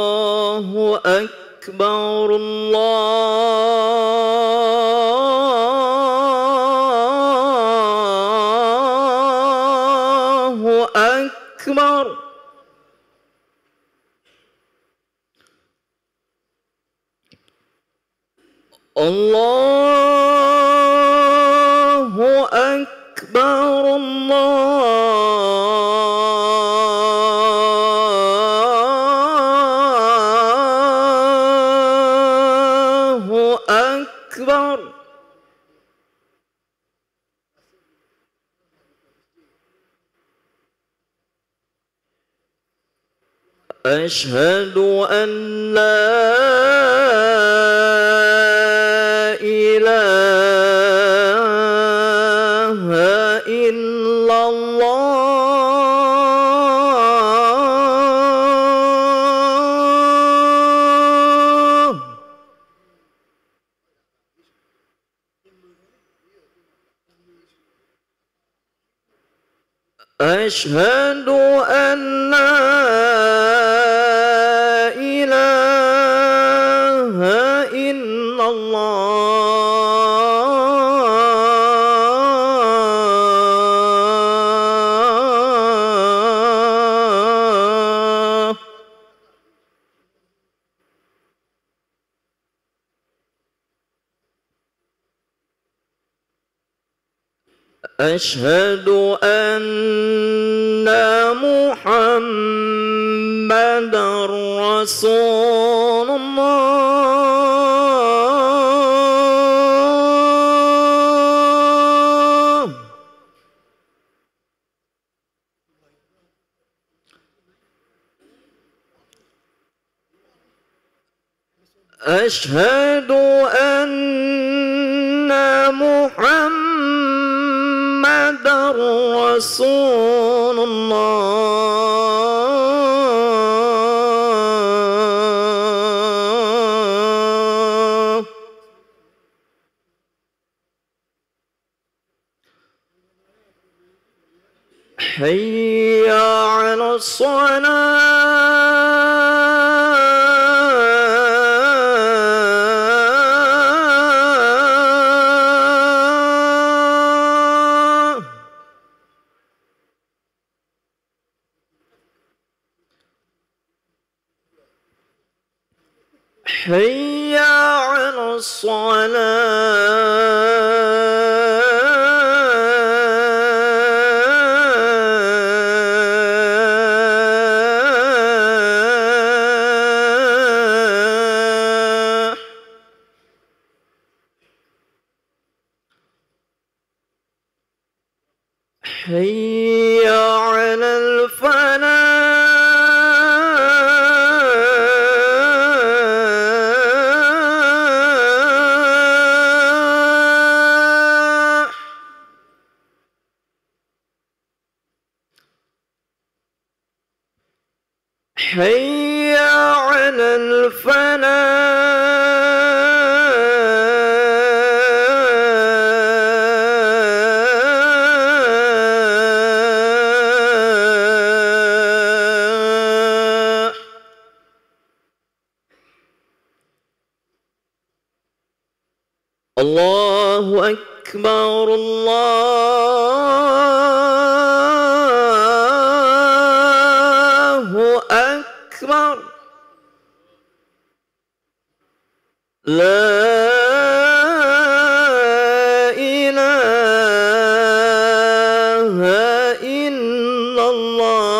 الله أكبر الله أكبر الله أكبر الله أكبر أشهد أن لا إله إلا الله أشهد أن لا إله إلا الله أشهد أن محمدًا رسول الله أشهد أن محمدًا رسول الله حي على الصلاة حي على الصلاة حي على الفلاح حي على الفلاح الله أكبر الله أكبر لا إله إلا الله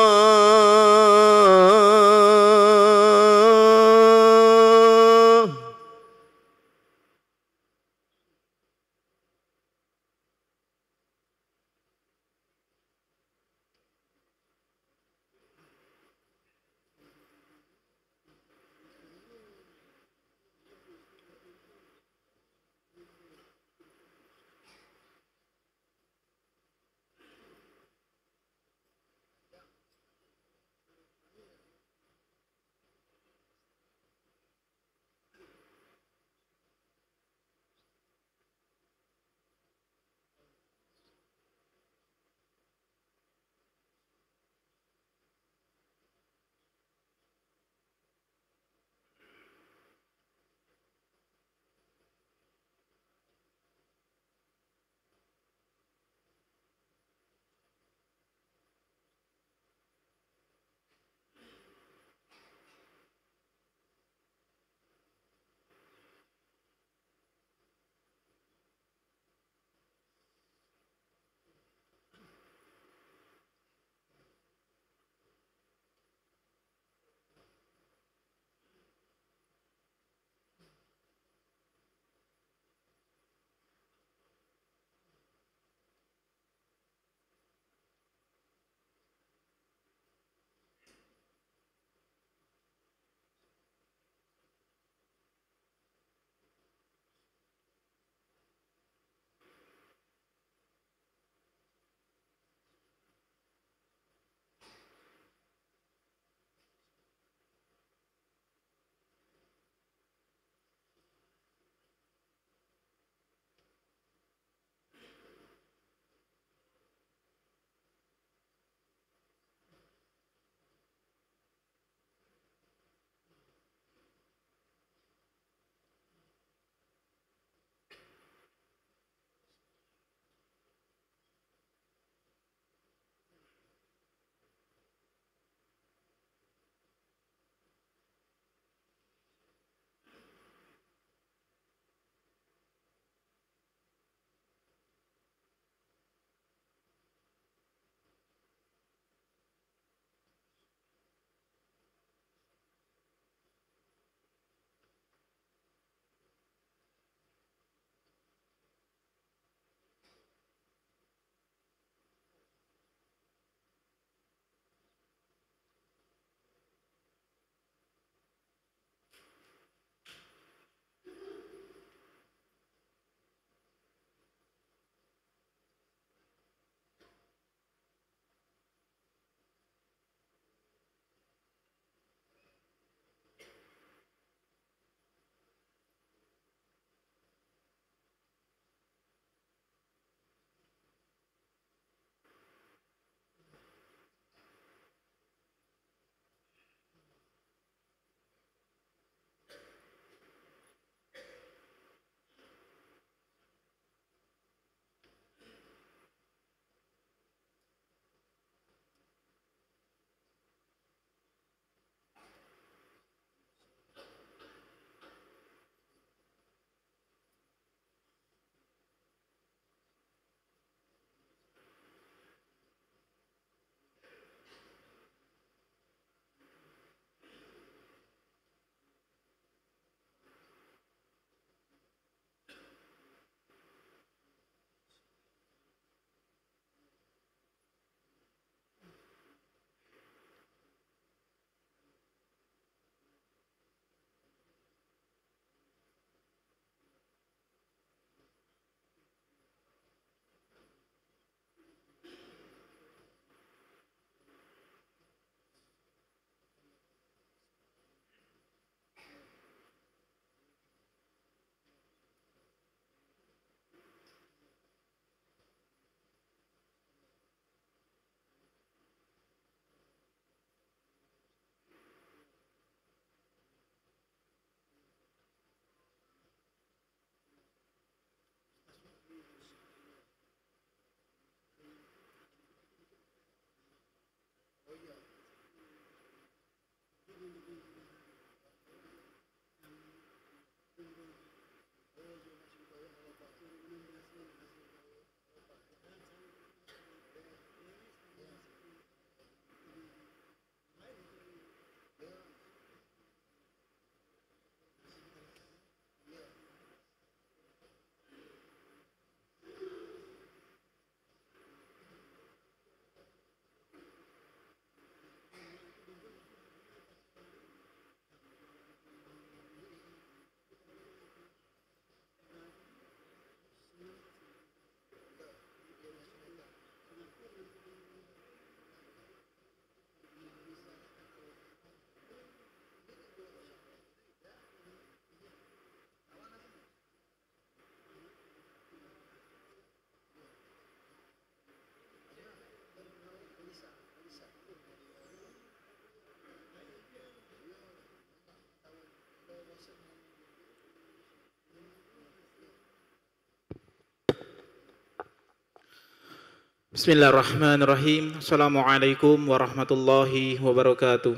Bismillahirrahmanirrahim. Assalamualaikum warahmatullahi wabarakatuh.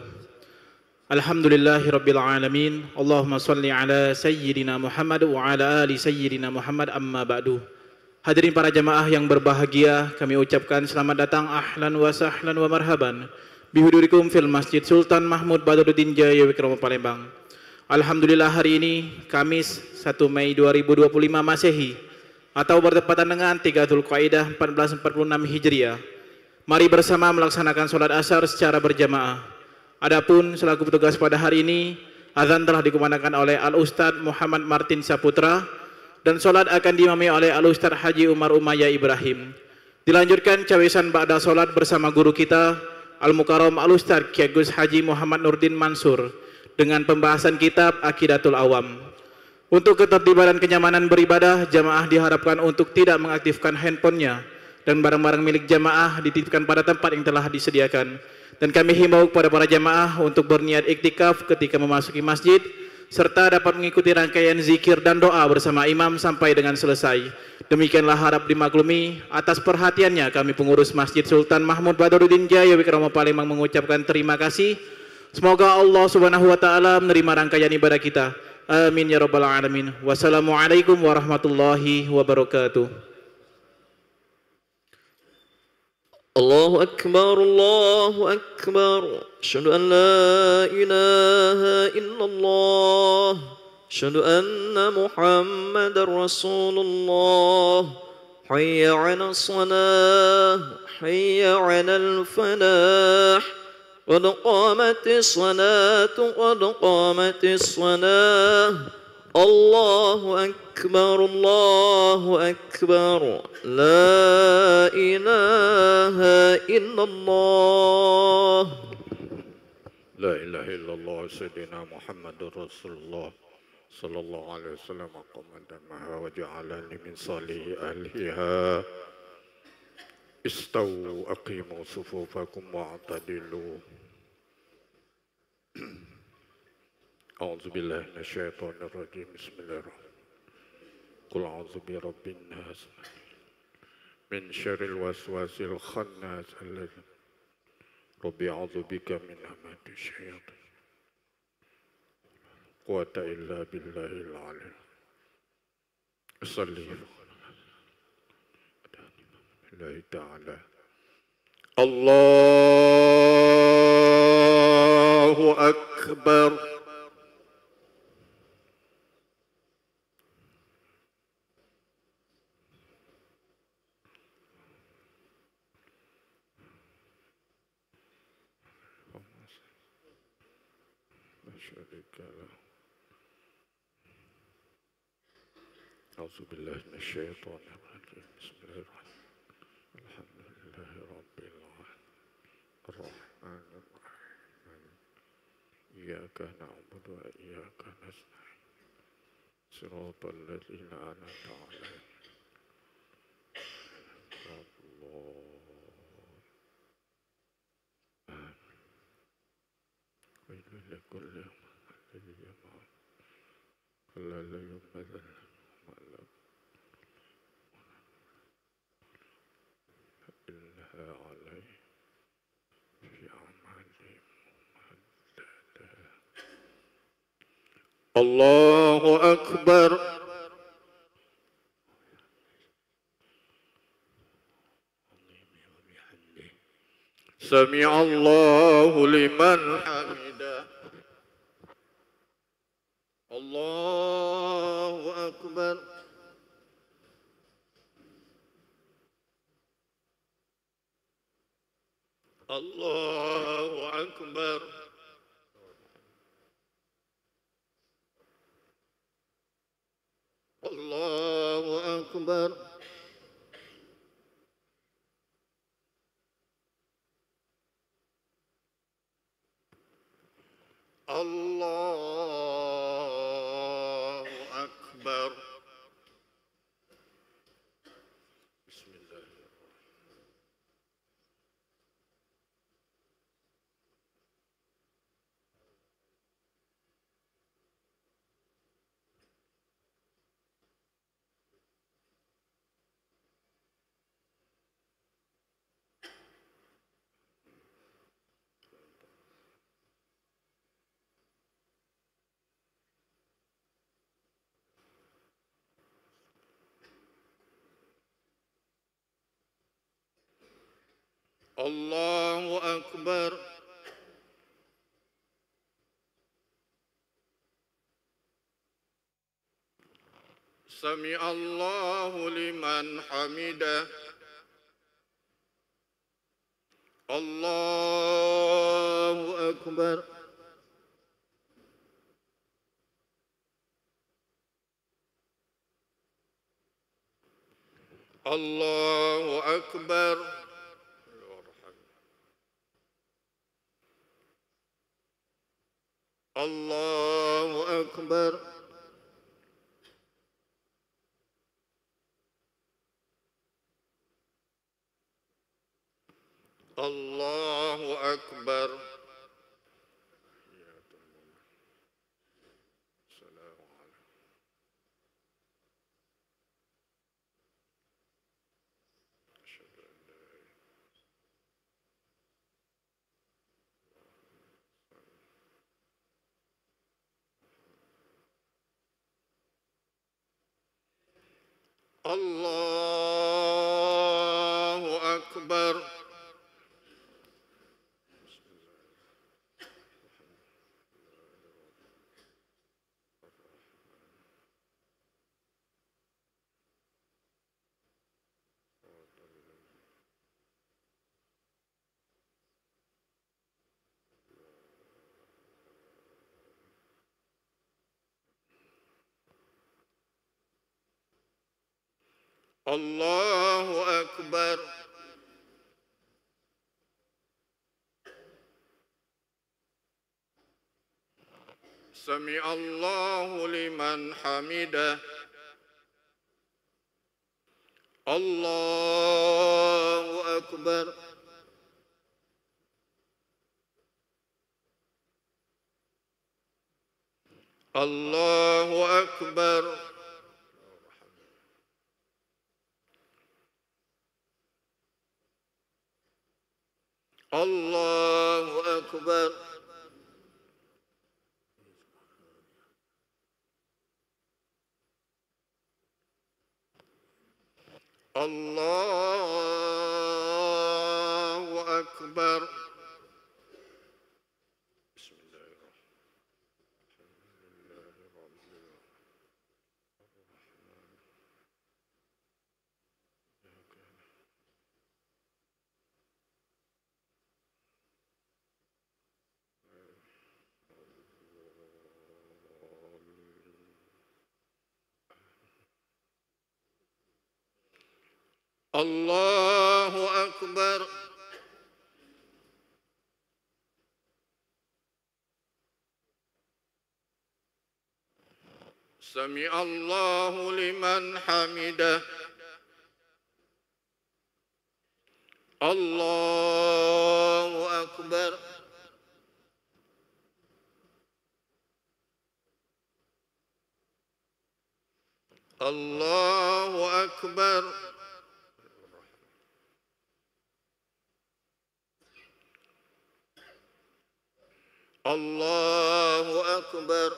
Alhamdulillahirabbil alamin. Allahumma shalli ala sayyidina Muhammad wa ala ali sayyidina Muhammad, amma ba'du. Hadirin para jamaah yang berbahagia, kami ucapkan selamat datang, ahlan wa sahlan wa marhaban bihudurikum fil Masjid Sultan Mahmud Badruddin Jaya Wikrama Palembang. Alhamdulillah, hari ini Kamis 1 Mei 2025 Masehi atau bertepatan dengan 3 Dzulqa'dah 1446 Hijriah. Mari bersama melaksanakan sholat asar secara berjamaah. Adapun selaku petugas pada hari ini, azan telah dikumandangkan oleh Al-Ustadz Muhammad Martin Saputra dan sholat akan diimami oleh Al-Ustadz Haji Umar Umayyah Ibrahim. Dilanjutkan cawisan ba'da sholat bersama guru kita Al-Mukarram Al-Ustadz Kiai Gus Haji Muhammad Nurdin Mansur dengan pembahasan kitab Aqidatul Awam. Untuk ketertiban dan kenyamanan beribadah, jamaah diharapkan untuk tidak mengaktifkan handphonenya dan barang-barang milik jamaah dititipkan pada tempat yang telah disediakan. Dan kami himbau kepada para jamaah untuk berniat iktikaf ketika memasuki masjid serta dapat mengikuti rangkaian zikir dan doa bersama imam sampai dengan selesai. Demikianlah harap dimaklumi. Atas perhatiannya kami pengurus Masjid Sultan Mahmud Badruddin Jaya Wikrama Palembang mengucapkan terima kasih. Semoga Allah Subhanahu wa taala menerima rangkaian ibadah kita. Amin ya rabbal alamin. Wassalamualaikum warahmatullahi wabarakatuh. Allahu Akbar, Allahu Akbar. Asyhadu an la ilaha illallah. Asyhadu anna Muhammadar Rasulullah. Hayya 'alas shalah, hayya 'alal falah. قد قامت الصلاة قد قامت الصلاة الله أكبر الله أكبر لا إله إلا الله لا إله إلا الله سيدنا محمد رسول الله صلى الله عليه وسلم قام دمها وجعلني من صالح أهلها استووا أقيموا صفوفكم واعتدلوا أعوذ بالله من الشيطان الرجيم بسم الله الرحمن الرحيم قل أعوذ برب الناس من شر الوسواس الخناس الذي ربي أعوذ بك من همات الشياطين قوة إلا بالله العلي صلي الله تعالى الله أكبر أعوذ بالله من الشيطان الرجيم بسم الله الرحمن الحمد لله رب العالمين الرحمن الرحيم إياك نعبد وإياك نستعين صراط الذين أنعمت عليهم ويل لكل الذي يمعن كلا لا ينبذل عليه في أعمالهم مهددا الله أكبر سمع الله لمن حمده الله أكبر الله أكبر الله أكبر الله أكبر بسم الله الله أكبر. سمع الله لمن حمده. الله أكبر. الله أكبر. الله أكبر. الله أكبر. الله أكبر. الله أكبر. سمع الله لمن حمده. الله أكبر. الله أكبر. الله أكبر. الله أكبر. بسم الله الله أكبر. سمع الله لمن حمده. الله أكبر. الله أكبر. الله أكبر.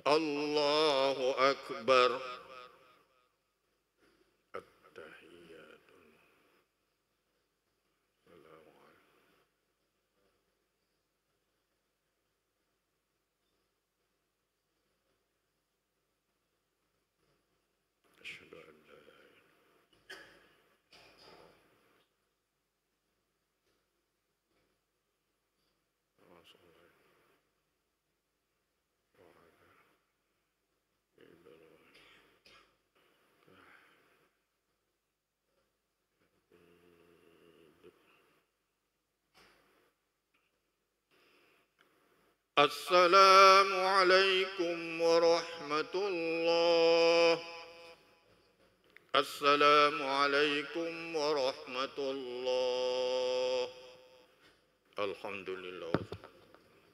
الله أكبر. التحيات. السلام عليكم. أشهد أن لا السلام عليكم ورحمة الله. السلام عليكم ورحمة الله. الحمد لله.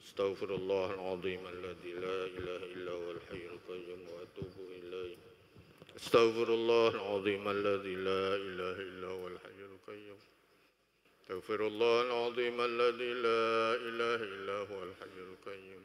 استغفر الله العظيم الذي لا إله إلا هو الحي القيوم وأتوب إليه. استغفر الله العظيم الذي لا إله إلا هو الحي القيوم. استغفر الله العظيم الذي لا إله إلا هو الحي القيوم.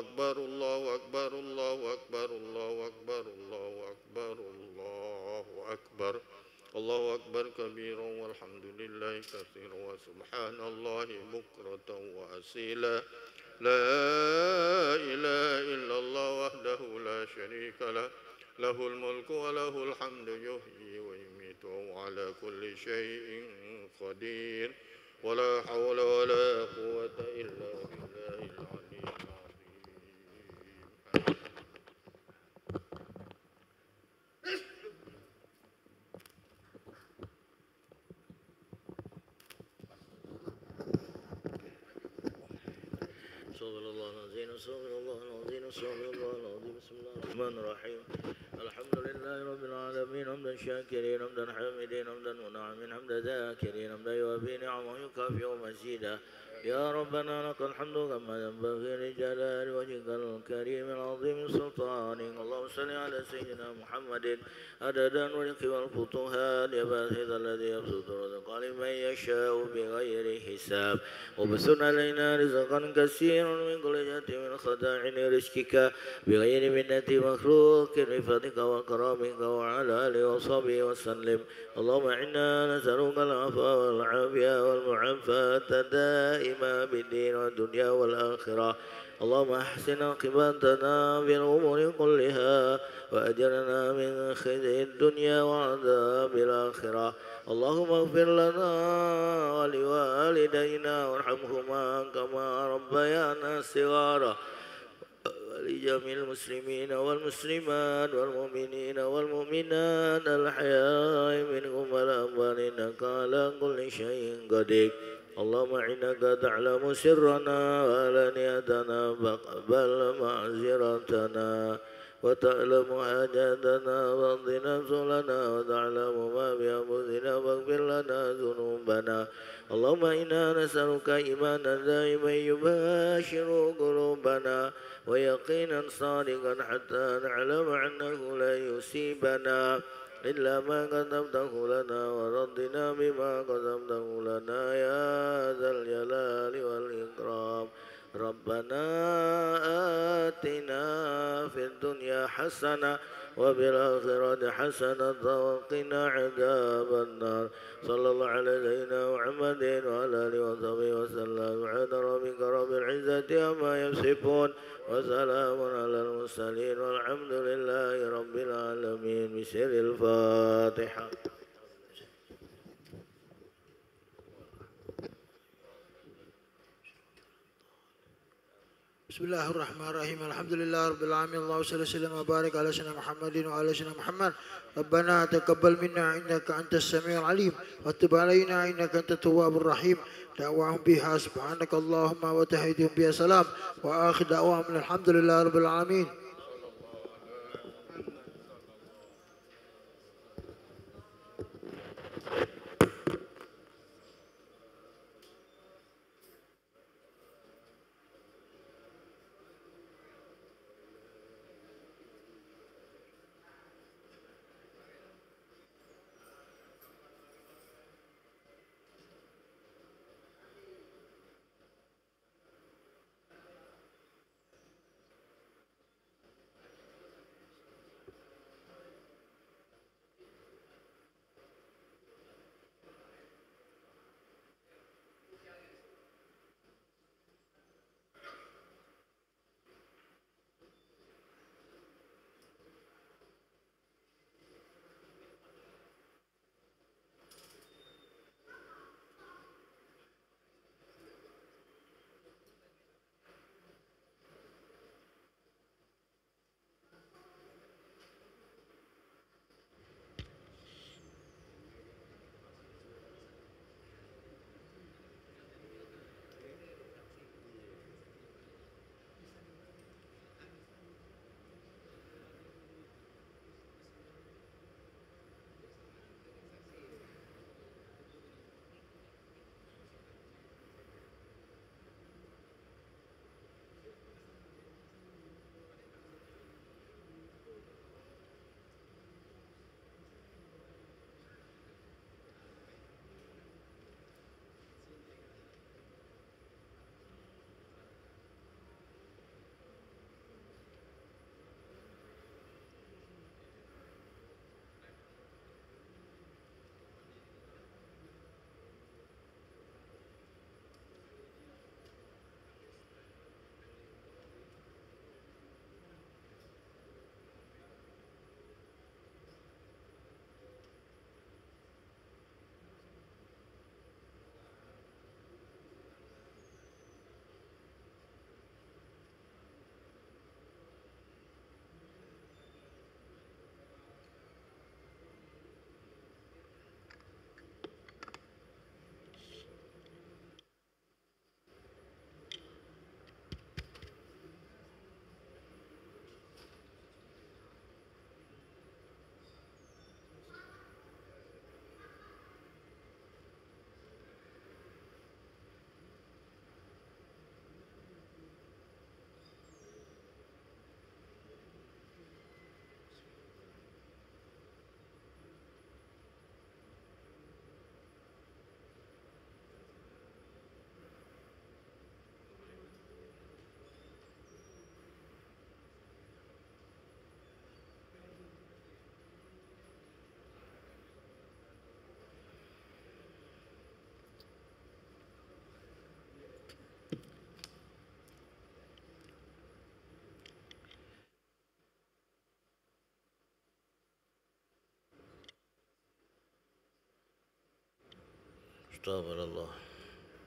أكبر الله أكبر الله أكبر الله أكبر الله أكبر الله أكبر الله أكبر كبيرا والحمد لله كثيرا وسبحان الله بكرة وأصيلا لا إله إلا الله وحده لا شريك له له الملك وله الحمد يحيي ويميت وهو على كل شيء قدير ولا حول ولا قوة إلا بالله العلي العظيم. استغفر الله العظيم استغفر الله العظيم استغفر الله العظيم بسم الله الرحمن الرحيم الحمد لله رب العالمين حمدا شاكرين حمدا حامدين حمدا منعمين حمدا ذاكرين حمدا يوافي نعمه يكافئ مزيدا يا ربنا لك الحمد كما ينبغي لجلال وجهك الكريم العظيم سلطانك اللهم صل على سيدنا محمد عدد الملك والفتوحات يا باسط الذي يبسط الرزق لمن يشاء بغير حساب وبسط علينا رزقا كثيرا من كل جهة من خزائن رزقك بغير منة مخلوق بفضلك وكرامك وعلى آله وصحبه وسلم اللهم إنا نسألك العفو والعافية والمعافاة دائما بالدين والدنيا والآخرة اللهم أحسن عاقبتنا في الأمور كلها وأجرنا من خزي الدنيا وعذاب الآخرة اللهم اغفر لنا ولوالدينا وارحمهما كما ربيانا صغارا ولجميع المسلمين والمسلمات والمؤمنين والمؤمنات الأحياء منهم والأموات إنك على كل شيء قدير اللهم إنك تعلم سرنا وعلانيتنا فاقبل معذرتنا وتعلم حاجاتنا واقضنا نزلنا وتعلم ما بأنفسنا فاغفر لنا ذنوبنا اللهم إنا نسألك إيمانا دائما يباشر قلوبنا ويقينا صادقا حتى نعلم أنه لا يصيبنا إلا ما كتبته لنا ورضنا بما كتبته لنا يا ذا الجلال والإكرام ربنا آتنا في الدنيا حسنة وفي الآخرة حسنة وقنا عذاب النار صلى الله على سيدنا محمد وعلى آله وصحبه وسلم سبحان ربك رب العزة عما يصفون وسلام على المرسلين والحمد لله رب العالمين بسر الفاتحة. بسم الله الرحمن الرحيم الحمد لله رب العالمين اللهم صل وسلم وبارك على سيدنا محمد وعلى سيدنا محمد ربنا تقبل منا انك انت السميع العليم وتب علينا انك انت التواب الرحيم دعواهم بها سبحانك اللهم وتحيدهم بها سلام واخر دعواهم الحمد لله رب العالمين. استغفر الله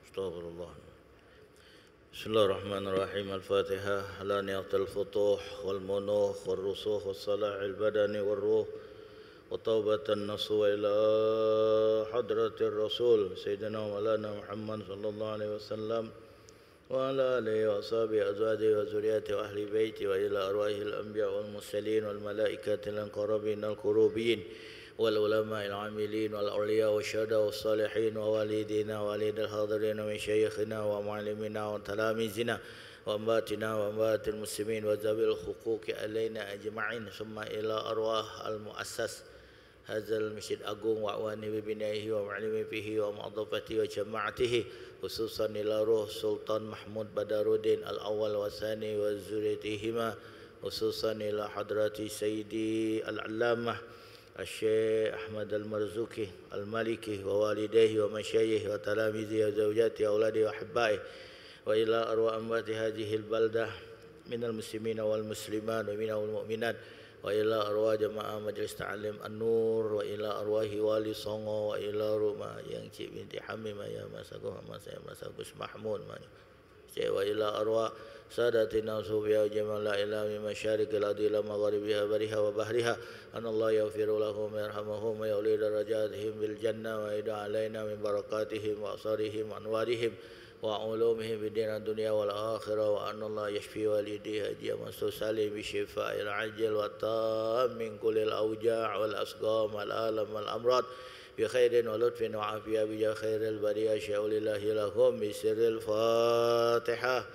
استغفر الله. بسم الله الرحمن الرحيم. الفاتحة. على نية الفتوح والمنوخ والرسوخ والصلاح البدن والروح وتوبة النصوح إلى حضرة الرسول سيدنا مولانا محمد صلى الله عليه وسلم وعلى آله وأصحابه أزواجه وذريته وأهل بيته وإلى أرواح الأنبياء والمرسلين والملائكة المقربين القربين والعلماء العاملين والأولياء والشهداء والصالحين ووالدينا ووالد الحاضرين ومشايخنا ومعلمينا وتلاميذنا وأمواتنا وأموات المسلمين وذوي الحقوق علينا أجمعين ثم إلى أرواح المؤسس هذا المسجد أقوم وأواني ببنائه ومعلمي به ومعضفته وجماعته خصوصا إلى روح سلطان محمود بدارودين الأول والثاني وذريتهما خصوصا إلى حضرة سيدي العلامة الشيخ أحمد المرزوقي المالكي ووالديه ومشايخه وتلاميذه وزوجاته وأولاده وأحبائه وإلى أرواح أموات هذه البلدة من المسلمين والمسلمات ومن المؤمنات وإلى أرواح جماعة مجلس تعليم النور وإلى أرواح والي Songo وإلى rumah yang Cik binti Hamim Ayah Masakuh Masaya Masakus Mahmud وإلى أرواح سادتنا صوفيا وجمال لا إله من مشارق الأرض إلى مغاربها برها وبحرها أن الله يغفر لهم ويرحمهم ويولي درجاتهم بالجنة ويدع علينا من بركاتهم وأثارهم وأنوارهم وعلومهم في الدين الدنيا والآخرة وأن الله يشفي والديه هدي منصور سالم بالشفاء العجل والتام من كل الأوجاع والأسقام والآلام والأمراض بخير ولطف وعافية بجاه خير البرية شاء لله لهم بسر الفاتحة.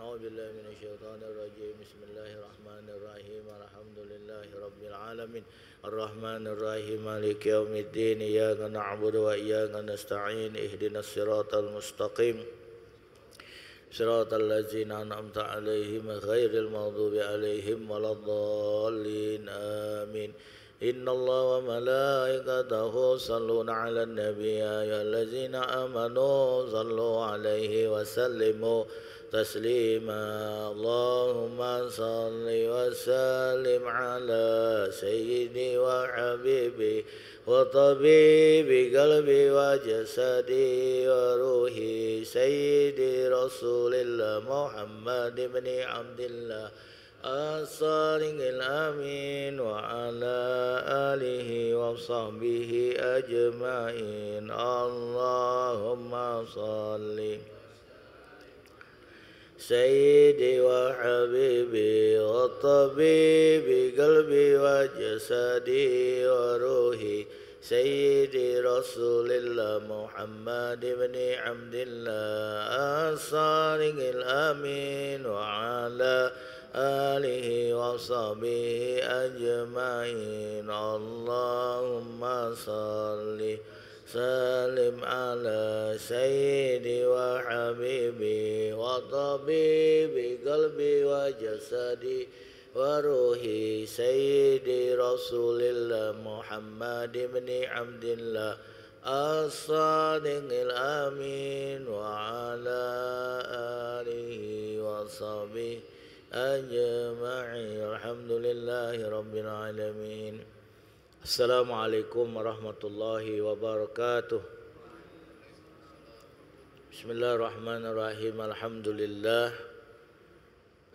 أعوذ بالله من الشيطان الرجيم. بسم الله الرحمن الرحيم. الحمد لله رب العالمين الرحمن الرحيم مالك يوم الدين إياك نعبد وإياك نستعين اهدنا الصراط المستقيم صراط الذين أنعمت عليهم غير المغضوب عليهم ولا الضالين آمين. إن الله وملائكته يصلون على النبي يا أيها الذين آمنوا صلوا عليه وسلموا تسليما. اللهم صل وسلم على سيدي وحبيبي وطبيب قلبي وجسدي وروحي سيدي رسول الله محمد بن عبد الله الصادق الأمين وعلى آله وصحبه أجمعين. اللهم صل سيدي وحبيبي وطبيب قلبي وجسدي وروحي سيدي رسول الله محمد بن عبد الله الصادق الأمين وعلى آله وصحبه أجمعين. اللهم صل سلم على سيدي وحبيبي وطبيب قلبي وجسدي وروحي سيدي رسول الله محمد بن عبد الله الصادق الأمين وعلى آله وصحبه أجمعين. الحمد لله رب العالمين. Assalamualaikum warahmatullahi wabarakatuh. Bismillahirrahmanirrahim. Alhamdulillah.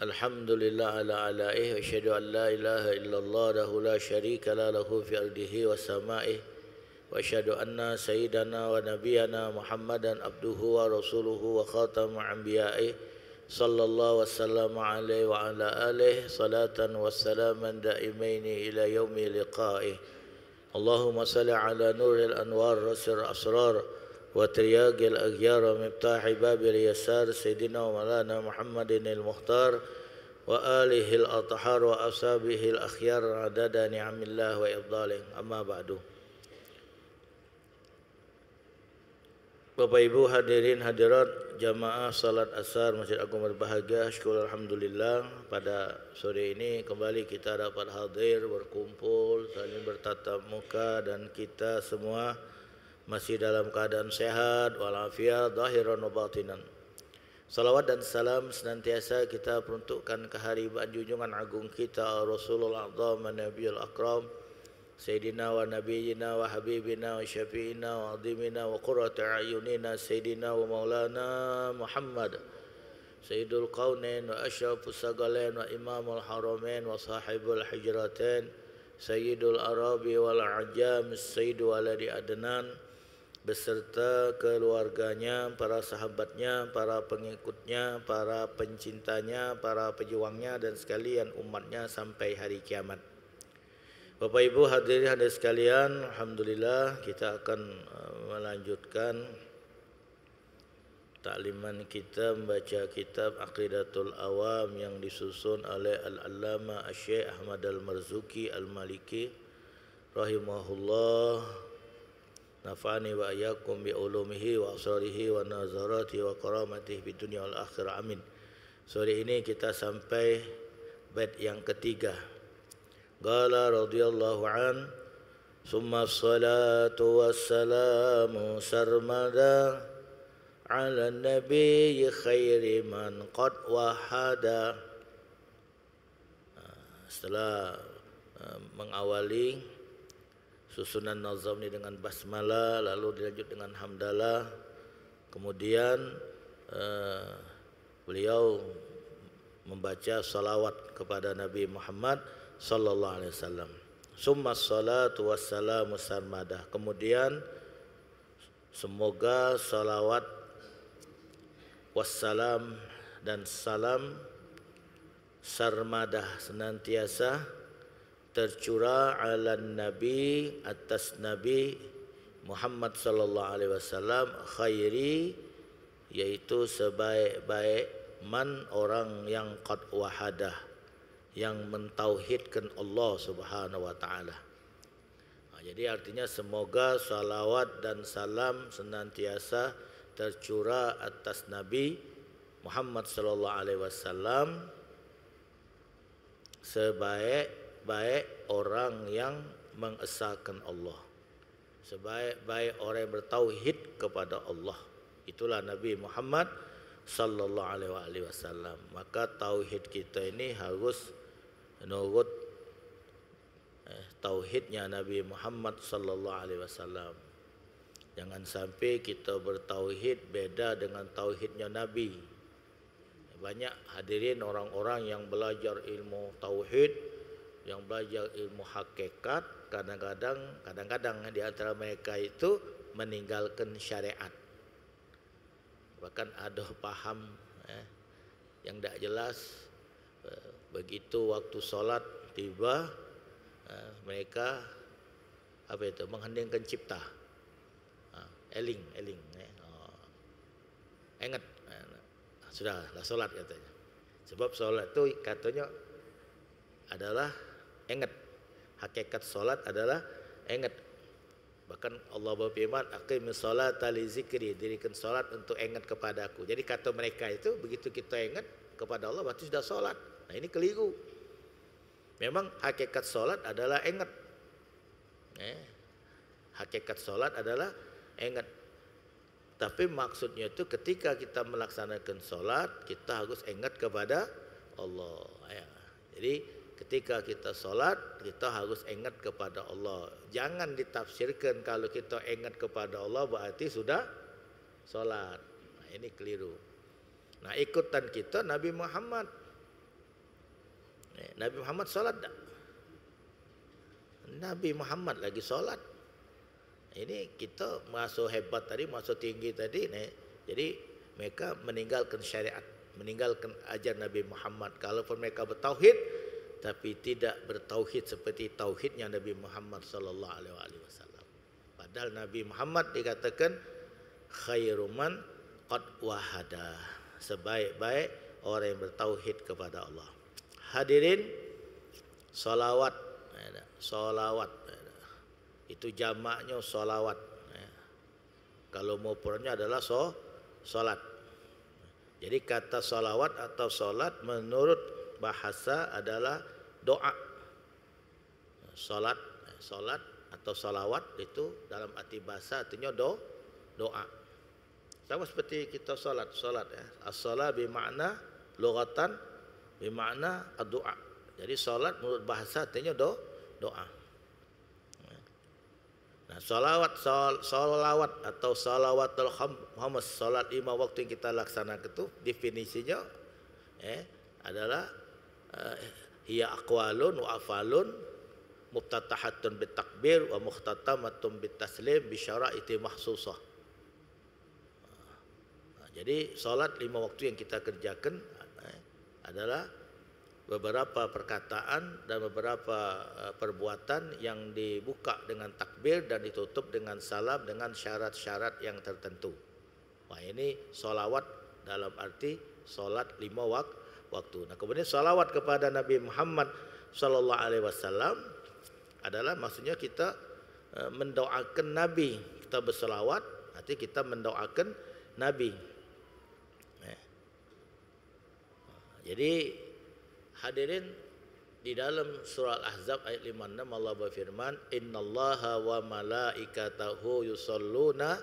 Alhamdulillah ala alaihi wa asyhadu an la ilaha illallah lahu la syarika la lahu fi ardihi wa samaihi wa asyhadu anna sayyidana wa nabiyana Muhammadan abduhu wa rasuluhu wa khatamul anbiya'i sallallahu wasallam alaihi wa ala alihi salatan wassalaman daimaini ila yaumi liqa'i. اللهم صل على نور الأنوار رأس الأسرار وترياق الأغيار ومفتاح باب اليسار سيدنا ومولانا محمد المختار وآله الأطهار وأصحابه الأخيار عدد نعم الله وإفضاله. أما بعد. Bapak Ibu hadirin hadirat jamaah salat asar Masjid Agung berbahagia, syukur alhamdulillah pada sore ini kembali kita dapat hadir berkumpul saling bertatap muka dan kita semua masih dalam keadaan sehat walafiat zahiran wa batinan. Salawat dan salam senantiasa kita peruntukkan ke hari junjungan agung kita Rasulullah Azam Nabiyul Akram سيدنا ونبينا وحبيبنا وشفينا وعظيمنا وقرة أعيننا سيدنا ومولانا محمد سيد القونين وأشرف الثقلين وإمام الحرمين وصاحب الحجرتين سيد الأعراب والعجام السيد ولد أدنان beserta keluarganya, para sahabatnya, para pengikutnya, para pencintanya, para pejuangnya dan sekalian umatnya sampai hari kiamat. Bapak Ibu hadirin sekalian, alhamdulillah kita akan melanjutkan takliman kita membaca kitab Aqidatul Awam yang disusun oleh Al-Allamah Asy-Syaikh Ahmad Al-Marzuki Al-Maliki rahimahullah. Nafa'ani wa iyyakum bi ulumihi wa asrarihi wa nazaratihi wa karamatihi fid dunya wal akhirah. Amin. Sore ini kita sampai bait yang ketiga. Qala radhiyallahu an summa salatu wassalamu sarmada ala nabiyyi khairi man qad wahada. Setelah mengawali susunan nazam ini dengan basmalah, lalu dilanjut dengan hamdalah, kemudian beliau membaca salawat kepada Nabi Muhammad sallallahu alaihi wasallam. Summa salatu wassalamu sarmadah. Kemudian semoga salawat wassalam dan salam sarmadah senantiasa tercurah ala nabi atas Nabi Muhammad sallallahu alaihi wasallam khairi, yaitu sebaik-baik man orang yang qad wahadah, yang mentauhidkan Allah Subhanahu wa taala. Jadi artinya semoga salawat dan salam senantiasa tercurah atas Nabi Muhammad sallallahu alaihi wasallam sebaik orang yang mengesahkan Allah, sebaik-baik orang yang bertauhid kepada Allah. Itulah Nabi Muhammad sallallahu alaihi wasallam. Maka tauhid kita ini harus menurut tauhidnya Nabi Muhammad sallallahu alaihi wasallam. Jangan sampai kita bertauhid beda dengan tauhidnya Nabi. Banyak hadirin orang-orang yang belajar ilmu tauhid, yang belajar ilmu hakikat, kadang-kadang di antara mereka itu meninggalkan syariat. Bahkan ada paham yang tak jelas. Begitu waktu solat tiba, mereka mengheningkan cipta, eling, ingat, sudahlah solat katanya. Sebab solat itu katanya adalah ingat, hakikat solat adalah ingat. Bahkan Allah berfirman, aqimis sholata li zikri, dirikan solat untuk ingat kepada aku. Jadi kata mereka itu, begitu kita ingat kepada Allah berarti sudah solat. Nah ini keliru. Memang hakikat solat adalah ingat. Hakikat solat adalah ingat. Tapi maksudnya itu ketika kita melaksanakan solat, kita harus ingat kepada Allah. Jadi ketika kita solat, kita harus ingat kepada Allah. Jangan ditafsirkan kalau kita ingat kepada Allah berarti sudah solat. Nah, ini keliru. Nah, ikutan kita Nabi Muhammad. Nabi Muhammad solat tak? Nabi Muhammad lagi solat. Ini kita masuk hebat tadi, masuk tinggi tadi. Jadi mereka meninggalkan syariat, meninggalkan ajar Nabi Muhammad. Kalaupun mereka bertauhid, tapi tidak bertauhid seperti tauhidnya Nabi Muhammad sallallahu alaihi wasallam. Padahal Nabi Muhammad dikatakan khairu man qad wahada, sebaik-baik orang yang bertauhid kepada Allah. Hadirin, salawat itu jamaknya salawat. Kalau mufradnya adalah salat. Jadi kata salawat atau salat menurut bahasa adalah doa. Salat atau salawat itu dalam arti bahasa artinya doa. Sama seperti kita salat ya. As-salat bermakna lughatan bermakna doa. Jadi salat menurut bahasa artinya doa. Nah, salawat atau salawatul khams, salat 5 waktu yang kita laksanakan itu definisinya adalah hiya aqwalun wa afalun muftatahatun bitakbir wa mukhtatamatun bitaslim bi syara'iti mahsusah. Jadi salat 5 waktu yang kita kerjakan adalah beberapa perkataan dan beberapa perbuatan yang dibuka dengan takbir dan ditutup dengan salam dengan syarat-syarat yang tertentu. Wah, ini solawat dalam arti solat 5 waktu. Nah, kemudian solawat kepada Nabi Muhammad sallallahu alaihi wasallam adalah maksudnya kita mendoakan Nabi. Kita bersolawat, arti kita mendoakan Nabi. Jadi hadirin, di dalam surah Al-Ahzab ayat 56 Allah berfirman, innallaha wa malaikatahu yusalluna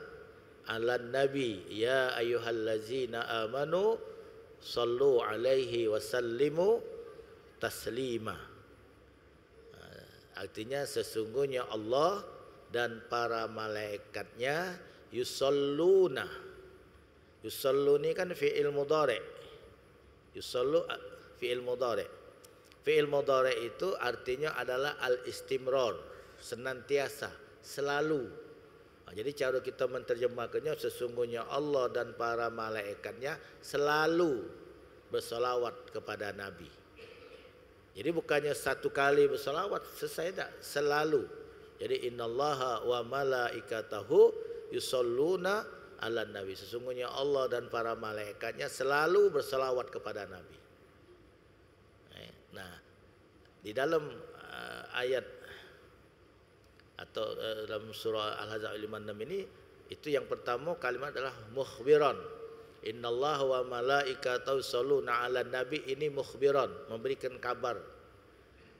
'alan nabi ya ayyuhallazina amanu sallu 'alaihi wa sallimu taslima. Artinya sesungguhnya Allah dan para malaikatnya yusalluna. Yusallu ni kan fi'il mudhari'. Yusallu fi'il mudhari'. Fi'il mudhari' itu artinya adalah al-istimrar, senantiasa, selalu. Jadi cara kita menterjemahkannya, sesungguhnya Allah dan para malaikatnya selalu bersolawat kepada Nabi. Jadi bukannya satu kali bersolawat selesai, tak, selalu. Jadi innallaha wa malaikatahu yusalluna 'alan nabi. Sesungguhnya Allah dan para malaikatnya selalu bersolawat kepada Nabi. Nah, di dalam ayat atau dalam surah Al-Ahzab 56 ini, itu yang pertama kalimat adalah mukhbiran. Innallaha wa malaikatahu yusalluna 'alan nabi, ini mukhbiran, memberikan kabar,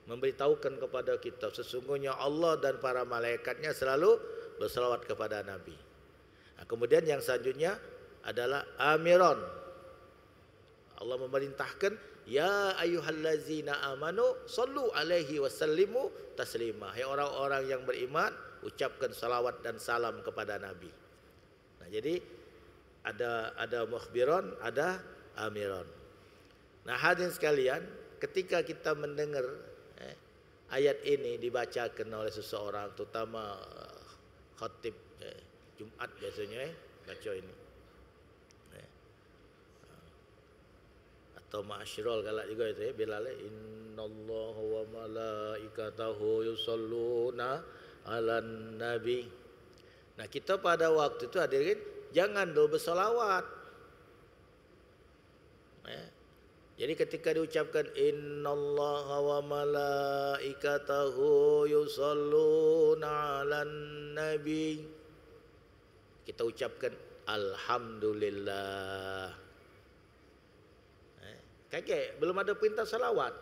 memberitahukan kepada kita sesungguhnya Allah dan para malaikatnya selalu berselawat kepada Nabi. Nah, kemudian yang selanjutnya adalah amiran. Allah memerintahkan, ya ayyuhallazina amanu sallu alaihi wasallimu taslima. Hai orang-orang yang beriman, ucapkan salawat dan salam kepada Nabi. Nah, jadi ada mukhbiran, ada amiran. Nah, hadirin sekalian, ketika kita mendengar ayat ini dibacakan oleh seseorang, terutama khatib Jumat biasanya baca ini, atau ma'asyiral galak juga itu Bilal, innallaha wa malaikatahu yusalluna 'alan nabi. Nah, kita pada waktu itu hadirin jangan dulu bersolawat. Jadi ketika diucapkan innallaha wa malaikatahu yusalluna 'alan nabi, kita ucapkan alhamdulillah. Kaget, belum ada perintah salawat.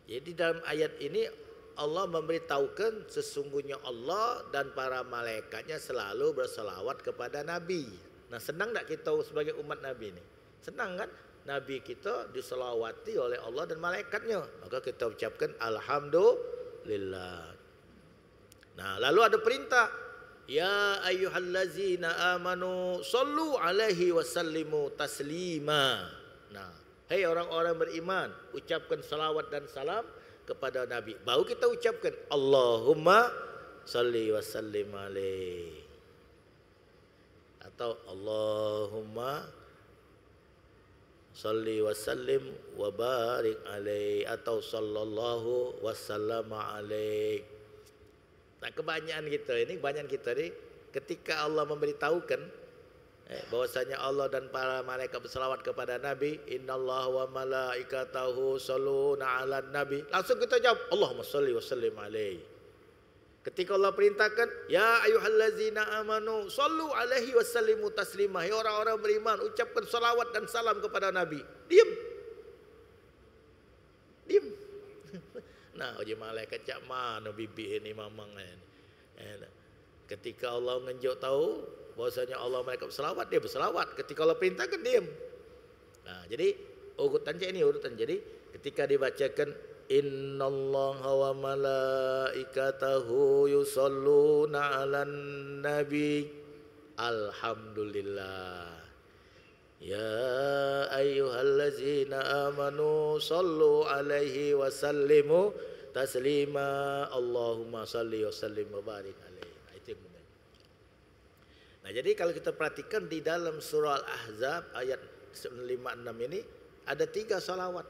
Jadi dalam ayat ini Allah memberitahukan sesungguhnya Allah dan para malaikatnya selalu bersalawat kepada Nabi. Nah, senang tak kita sebagai umat Nabi ini? Senang kan? Nabi kita diselawati oleh Allah dan malaikatnya. Maka kita ucapkan alhamdulillah. Nah, lalu ada perintah, ya ayyuhallazina amanu sallu alaihi wasallimu taslima. Nah, hai orang-orang beriman, ucapkan salawat dan salam kepada Nabi. Baru kita ucapkan Allahumma salli wa sallim alaihi, atau Allahumma salli wa sallim wa barik alaihi, atau sallallahu wasallam alaihi. Nah, kebanyakan kita ini ketika Allah memberitahukan bahwasanya Allah dan para malaikat berselawat kepada Nabi, innallaha wa malaikatahu yusalluna 'alan nabi, langsung kita jawab Allahumma shalli wa sallim alaihi. Ketika Allah perintahkan, ya ayyuhallazina amanu sallu alaihi wa sallimu taslima, hai orang-orang beriman, ucapkan salawat dan salam kepada Nabi. Diam. Nah, uji malaikat cak mana bibi ini mamang ini. Ketika Allah menunjuk tahu bahwasanya Allah malaikat berselawat, dia berselawat. Ketika Allah perintahkan, diam. Nah, jadi urutan ini urutan. Jadi ketika dibacakan innallaha wa malaikatahu yusholluna 'alan nabi. Alhamdulillah. Ya ayyuhallazina amanu sallu alaihi wa sallimu taslima. Allahumma salli wa sallim wa barik alaihi. Itu yang benar. Nah, jadi kalau kita perhatikan di dalam surah Al-Ahzab ayat 56 ini ada 3 salawat.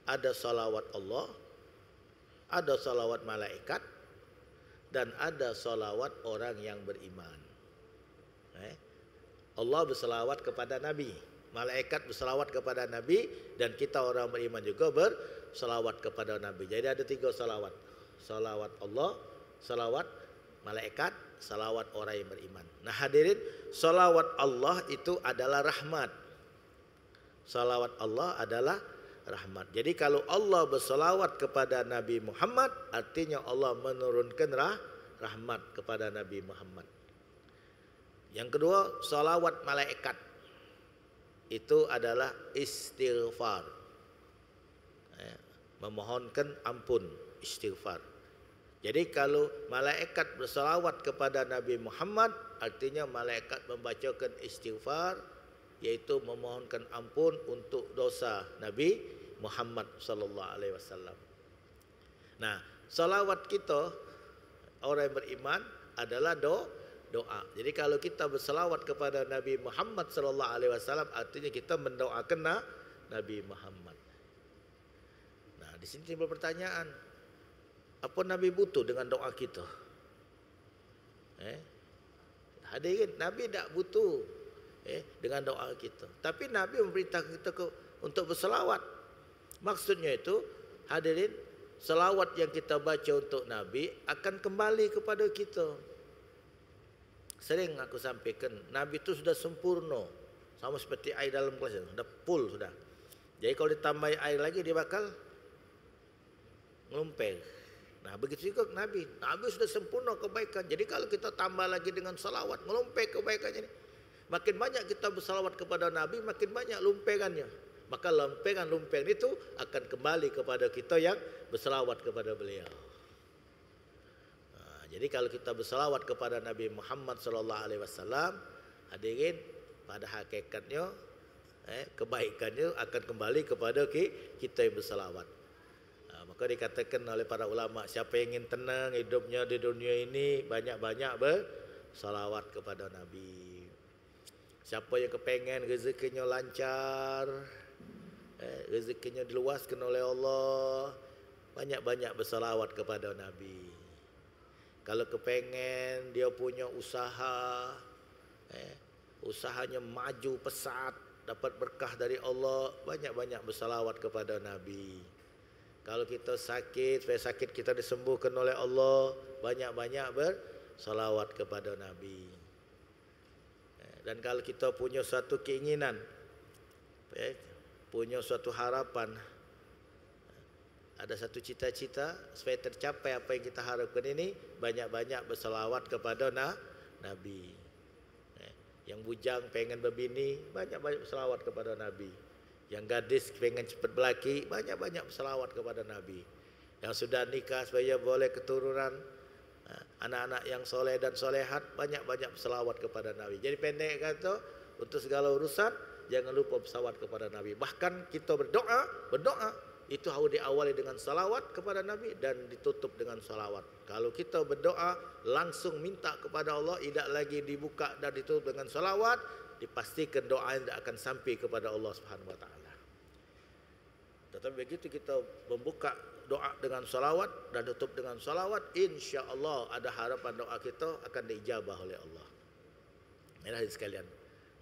Ada salawat Allah, ada salawat malaikat, dan ada salawat orang yang beriman. Allah berselawat kepada Nabi, malaikat berselawat kepada Nabi, dan kita orang beriman juga berselawat kepada Nabi. Jadi ada 3 salawat. Salawat Allah, salawat malaikat, salawat orang yang beriman. Nah hadirin, salawat Allah itu adalah rahmat. Salawat Allah adalah rahmat. Jadi kalau Allah berselawat kepada Nabi Muhammad, artinya Allah menurunkan rahmat kepada Nabi Muhammad. Yang kedua, salawat malaikat itu adalah istighfar, memohonkan ampun, istighfar. Jadi kalau malaikat bersalawat kepada Nabi Muhammad, artinya malaikat membacakan istighfar, yaitu memohonkan ampun untuk dosa Nabi Muhammad sallallahu alaihi wasallam. Nah, salawat kita orang yang beriman adalah doa. Jadi kalau kita berselawat kepada Nabi Muhammad sallallahu alaihi wasallam, artinya kita mendoakan Nabi Muhammad. Nah, di sini timbul pertanyaan, apa Nabi butuh dengan doa kita? Hadirin, Nabi tak butuh dengan doa kita. Tapi Nabi memberitahu kita untuk berselawat. Maksudnya itu, hadirin, selawat yang kita baca untuk Nabi akan kembali kepada kita. Sering aku sampaikan, Nabi itu sudah sempurna, sama seperti air dalam gelas, sudah full sudah. Jadi kalau ditambahi air lagi, dia bakal ngelumpeng. Nah begitu juga Nabi sudah sempurna kebaikan. Jadi kalau kita tambah lagi dengan salawat, ngelumpeng kebaikannya ini. Makin banyak kita bersalawat kepada Nabi, makin banyak lumpengannya. Maka lumpengan itu akan kembali kepada kita yang bersalawat kepada beliau. Jadi kalau kita bersalawat kepada Nabi Muhammad sallallahu alaihi wasallam, hadirin, pada hakikatnya kebaikannya akan kembali kepada kita yang bersalawat. Maka dikatakan oleh para ulama, siapa yang ingin tenang hidupnya di dunia ini, banyak-banyak bersalawat kepada Nabi. Siapa yang kepengen rezekinya lancar, rezekinya diluaskan oleh Allah, banyak-banyak bersalawat kepada Nabi. Kalau kepengen dia punya usaha, usahanya maju pesat, dapat berkah dari Allah, banyak-banyak bersalawat kepada Nabi. Kalau kita sakit, supaya sakit kita disembuhkan oleh Allah, banyak-banyak bersalawat kepada Nabi. Dan kalau kita punya suatu keinginan, punya suatu harapan, ada satu cita-cita supaya tercapai apa yang kita harapkan ini, banyak-banyak bersalawat kepada Nabi. Yang bujang pengen berbini, banyak-banyak bersalawat kepada Nabi. Yang gadis pengen cepat berlaki, banyak-banyak bersalawat kepada Nabi. Yang sudah nikah supaya boleh keturunan, anak-anak yang soleh dan solehat, banyak-banyak bersalawat kepada Nabi. Jadi pendek kata, untuk segala urusan jangan lupa bersalawat kepada Nabi. Bahkan kita berdoa itu harus diawali dengan salawat kepada Nabi dan ditutup dengan salawat. Kalau kita berdoa langsung minta kepada Allah, tidak lagi dibuka dan ditutup dengan salawat, dipastikan doa tidak akan sampai kepada Allah Subhanahu Wa Taala. Tetapi begitu kita membuka doa dengan salawat dan tutup dengan salawat, insya Allah ada harapan doa kita akan diijabah oleh Allah. Inilah sekalian.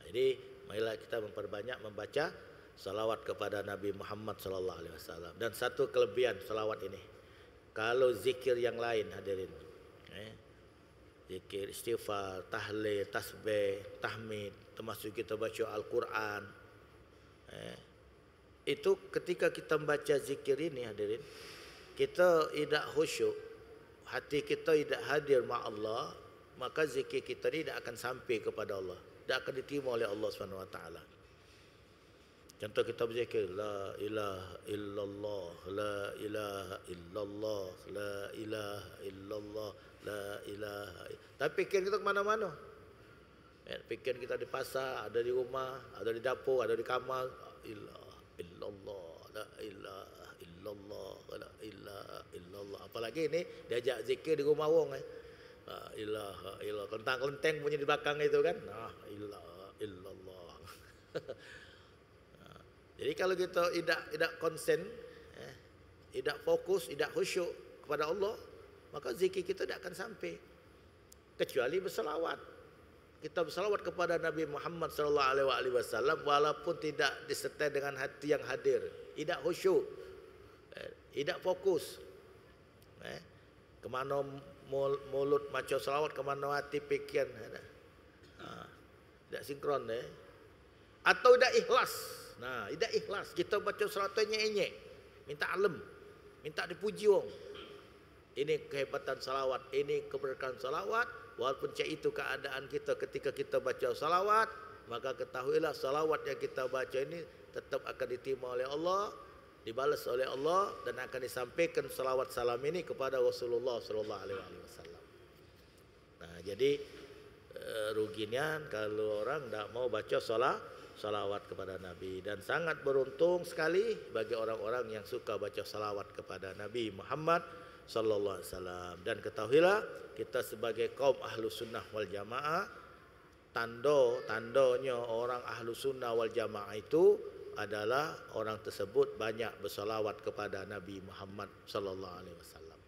Jadi marilah kita memperbanyak membaca salawat kepada Nabi Muhammad sallallahu alaihi wasallam. Dan satu kelebihan salawat ini, kalau zikir yang lain hadirin, zikir istighfar, tahlil, tasbih, tahmid, termasuk kita baca Al-Quran, itu ketika kita membaca zikir ini hadirin, kita tidak khusyuk, hati kita tidak hadir ma Allah, maka zikir kita ini tidak akan sampai kepada Allah, tidak akan diterima oleh Allah Subhanahu Wa Taala. Contoh kita berzikir, la ilaha illallah, la ilaha illallah, la ilaha illallah, la ilaha. Tapi fikir kita kemana-mana. Fikir kita di pasar, ada di rumah, ada di dapur, ada di kamar. Ilaha illallah, la ilaha illallah, la ilaha illallah. Apalagi ini diajak zikir di rumah orang. La ilaha illallah. Kelentang-kelenteng punya di belakang itu kan. La ilaha illallah. Jadi kalau kita tidak konsen, tidak fokus, tidak khusyuk kepada Allah, maka zikir kita tidak akan sampai. Kecuali berselawat. Kita berselawat kepada Nabi Muhammad sallallahu alaihi wasallam walaupun tidak disertai dengan hati yang hadir, tidak khusyuk, tidak fokus. Kemana mulut macam selawat, kemana hati pikiran. Tidak sinkron. Atau tidak ikhlas. Nah, tidak ikhlas. Kita baca selawat nyek-nyek, minta alam, minta dipuji orang. Ini kehebatan salawat, ini keberkahan salawat. Walaupun itu keadaan kita ketika kita baca salawat, maka ketahuilah salawat yang kita baca ini tetap akan diterima oleh Allah, dibalas oleh Allah, dan akan disampaikan salawat salam ini kepada Rasulullah sallallahu alaihi wasallam. Nah, jadi ruginya kalau orang tidak mau baca salawat kepada Nabi, dan sangat beruntung sekali bagi orang-orang yang suka baca salawat kepada Nabi Muhammad sallallahu alaihi wasallam. Dan ketahuilah kita sebagai kaum ahlu sunnah wal jamaah, tandanya orang ahlu sunnah wal jamaah itu adalah orang tersebut banyak bersalawat kepada Nabi Muhammad sallallahu alaihi wasallam.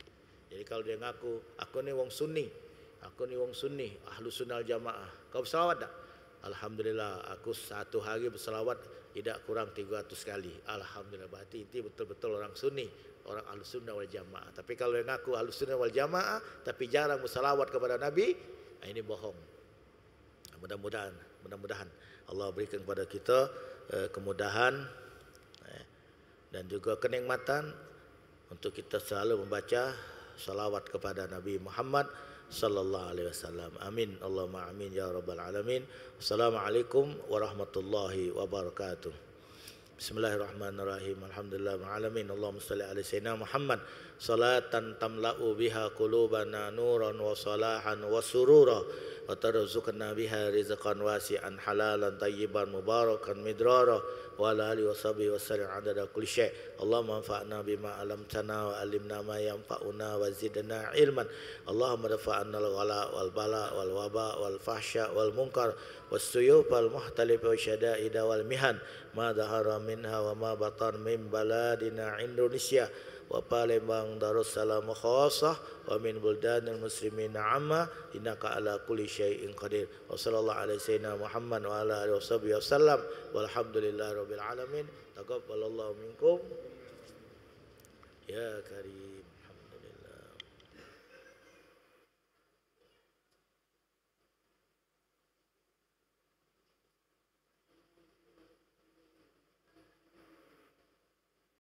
Jadi kalau dia ngaku, aku ni wong sunni, aku ni wong sunni, ahlu sunnah wal jamaah, kau bersalawat tak? Alhamdulillah, aku satu hari bersalawat tidak kurang 300 kali. Alhamdulillah, berarti itu betul-betul orang sunni, orang ahlu sunnah wal jamaah. Tapi kalau yang ngaku ahlu sunnah wal jamaah tapi jarang bersalawat kepada Nabi, ini bohong. Mudah-mudahan Allah berikan kepada kita kemudahan dan juga kenikmatan untuk kita selalu membaca salawat kepada Nabi Muhammad sallallahu alaihi wasallam. Amin. Allahumma amin ya rabbal alamin. Assalamualaikum warahmatullahi wabarakatuh. Bismillahirrahmanirrahim. Alhamdulillah alamin. Allahumma salli ala sayyidina Muhammad salatan tamla'u biha qulubana nuran wa salahan wa surura wa tarzuqna biha rizqan wasi'an halalan tayyiban mubarakan midrara wa ala alihi wa sahbihi wa sallam adada kulli syai'. Allahumma anfa'na bima 'allamtana wa 'allimna ma yanfa'una wa zidna ilman. Allahumma dafa'na al-ghala wal bala wal waba wal fahsya wal munkar was suyuf wal muhtalif wa syada'id wal mihan ma dhahara minha wa ma batan min baladina Indonesia wa Palembang Darussalam khassah wa min buldanil muslimin amma innaka ala kulli syai'in qadir. Wa sallallahu alaihi sayyidina Muhammad wa ala alihi washabbihi wasallam walhamdulillahi rabbil alamin. Taqabbalallahu minkum ya karim.